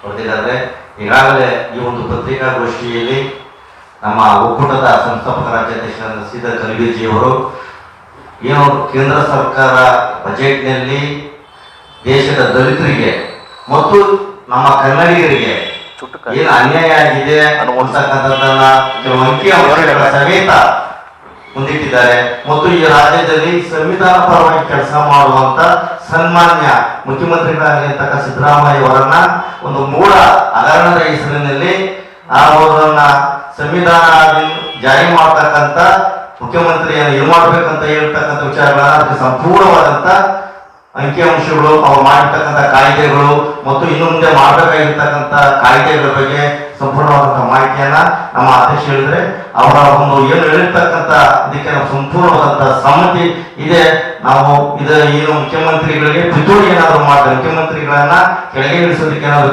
ಹೊರದಿದ್ದಾರೆ. ಈಗಾಗಲೇ ಈ ಒಂದು ಪತ್ರಿಕಾಗೋಷ್ಠಿಯಲ್ಲಿ ನಮ್ಮ ಒಕ್ಕೂಟದ ಸಂಸ್ಥಾಪಕ ರಾಜ್ಯಾಧ್ಯಕ್ಷರಾದ ಶ್ರೀಧರ್ ಕಲ್ಬೀಜಿಯವರು ಏನು ಕೇಂದ್ರ ಸರ್ಕಾರ ಬಜೆಟ್ನಲ್ಲಿ ದೇಶದ ದಲಿತರಿಗೆ ಮತ್ತು ನಮ್ಮ ಕನ್ನಡಿಗರಿಗೆ ಏನು ಅನ್ಯಾಯ ಆಗಿದೆ ಅನ್ನುವಂತಕ್ಕಂಥದ್ದನ್ನ ಕೆಲವು ಅಂಕಿಅಂಶಗಳ ಸಮೇತ ಮುಂದಿಟ್ಟಿದ್ದಾರೆ. ಮತ್ತು ಈ ರಾಜ್ಯದಲ್ಲಿ ಸಂವಿಧಾನ ಪರವಾಗಿ ಕೆಲಸ ಮಾಡುವಂತ ಸನ್ಮಾನ್ಯ ಮುಖ್ಯಮಂತ್ರಿಗಳಾಗಿರ್ತಕ್ಕ ಸಿದ್ದರಾಮಯ್ಯ ಅವರನ್ನ ಒಂದು ಮೂಢ ಹಗರಣದ ಹೆಸರಿನಲ್ಲಿ ಅವರನ್ನ ಸಂವಿಧಾನ ಜಾರಿ ಮಾಡ್ತಕ್ಕಂಥ ಮುಖ್ಯಮಂತ್ರಿಯನ್ನು ಇದು ಮಾಡ್ಬೇಕಂತ ಹೇಳ್ತಕ್ಕಂಥ ವಿಚಾರಗಳನ್ನ ಅದಕ್ಕೆ ಸಂಪೂರ್ಣವಾದಂತ ಅಂಕಿಅಂಶಗಳು ಅವ್ರು ಮಾಡಿರ್ತಕ್ಕಂಥ ಕಾಯ್ದೆಗಳು ಮತ್ತು ಇನ್ನು ಮುಂದೆ ಮಾಡಬೇಕಾಗಿರ್ತಕ್ಕಂಥ ಕಾಯ್ದೆಗಳ ಬಗ್ಗೆ ಸಂಪೂರ್ಣವಾದಂತಹ ಮಾಹಿತಿಯನ್ನ ನಮ್ಮ ಅಧ್ಯಕ್ಷ ಹೇಳಿದ್ರೆ ಅವರ ಒಂದು ಏನು ಹೇಳಿರ್ತಕ್ಕಂಥ ಇದಕ್ಕೆ ನಾವು ಸಂಪೂರ್ಣವಾದಂತಹ ಸಮ್ಮತಿ ಇದೆ. ನಾವು ಇದು ಏನು ಮುಖ್ಯಮಂತ್ರಿಗಳಿಗೆ ಪಿತೂರಿ ಏನಾದ್ರು ಮಾಡ್ತಾರೆ, ಮುಖ್ಯಮಂತ್ರಿಗಳನ್ನ ಕೆಳಗೆ ಇಳಿಸೋದಕ್ಕೆ ಏನಾದ್ರು